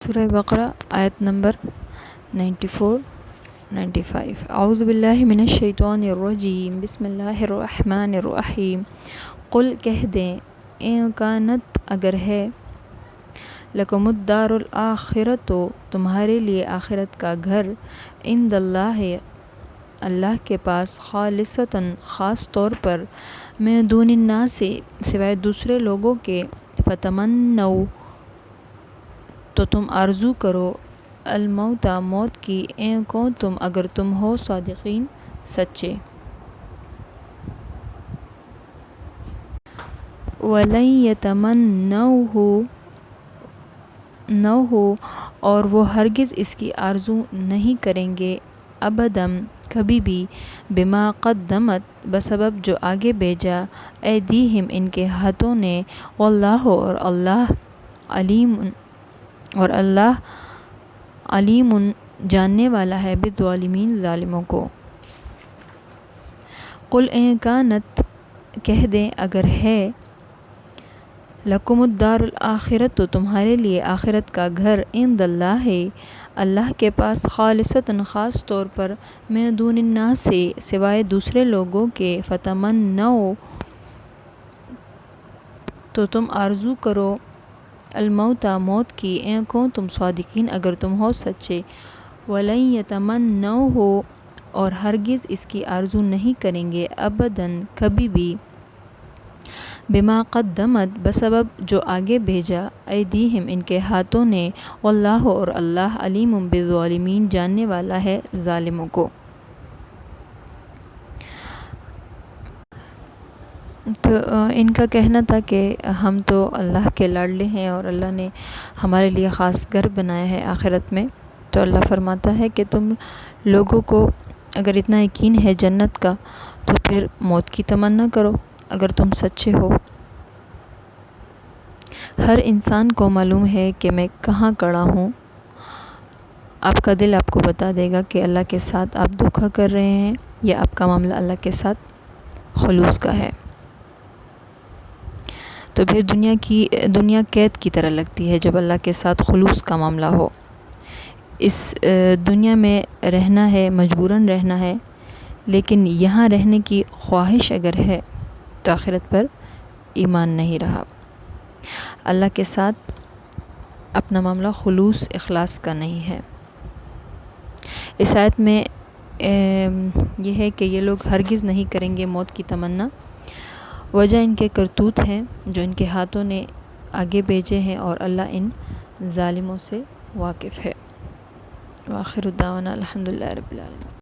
سورہ بقرہ آیت نمبر 94-95۔ اعوذ باللہ من الشیطان الرجیم، بسم اللہ الرحمن الرحیم۔ قل کہہ دیں، ان کانت اگر ہے، لکم الدار الآخرۃ تمہارے لیے آخرت کا گھر، عند اللہ اللہ کے پاس، خالصتاً خاص طور پر، من دون الناس سوائے دوسرے لوگوں کے، فتمنوا تو تم آرزو کرو، الموت موت کی، ان کنتم اگر تم ہو صادقین سچے۔ وَلَن يَتَمَنَّوْهُ اور وہ ہرگز اس کی آرزو نہیں کریں گے، ابداً کبھی بھی، بما قدمت بسبب جو آگے بھیجا، ایدیہم ان کے ہاتھوں نے، واللہ اور اللہ علیم جاننے والا ہے، بالظالمین ظالموں کو۔ قل ان کانت کہہ دیں اگر ہے، لکم الدار الآخرۃ تمہارے لیے آخرت کا گھر، عند اللہ اللہ کے پاس، خالصتاً خاص طور پر، من دون الناس سوائے دوسرے لوگوں کے، فتمنوا تو تم آرزو کرو، الموت موت کی، ان کنتم صادقین اگر تم ہو سچے۔ وَلَن يَتَمَنَّوْهُ اور ہرگز اس کی آرزو نہیں کریں گے، ابداً کبھی بھی، بما قدمت بسبب جو آگے بھیجا، ایدیہم ان کے ہاتھوں نے، واللہ اور اللہ علیم بالظالمین جاننے والا ہے ظالموں کو۔ تو ان کا کہنا تھا کہ ہم تو اللہ کے لاڈلے ہیں اور اللہ نے ہمارے لیے خاص گھر بنایا ہے آخرت میں۔ تو اللہ فرماتا ہے کہ تم لوگوں کو اگر اتنا یقین ہے جنت کا تو پھر موت کی تمنا کرو اگر تم سچے ہو۔ ہر انسان کو معلوم ہے کہ میں کہاں کھڑا ہوں۔ آپ کا دل آپ کو بتا دے گا کہ اللہ کے ساتھ آپ دھوکہ کر رہے ہیں یا آپ کا معاملہ اللہ کے ساتھ خلوص کا ہے۔ تو پھر دنیا قید کی طرح لگتی ہے جب اللہ کے ساتھ خلوص کا معاملہ ہو۔ اس دنیا میں رہنا ہے، مجبوراً رہنا ہے، لیکن یہاں رہنے کی خواہش اگر ہے تو آخرت پر ایمان نہیں رہا۔ اللہ کے ساتھ اپنا معاملہ خلوص اخلاص کا نہیں ہے۔ اس آیت میں یہ ہے کہ یہ لوگ ہرگز نہیں کریں گے موت کی تمنا، وجہ ان کے کرتوت ہیں جو ان کے ہاتھوں نے آگے بھیجے ہیں، اور اللہ ان ظالموں سے واقف ہے۔ وآخر دعوانا الحمدللہ رب العالمین۔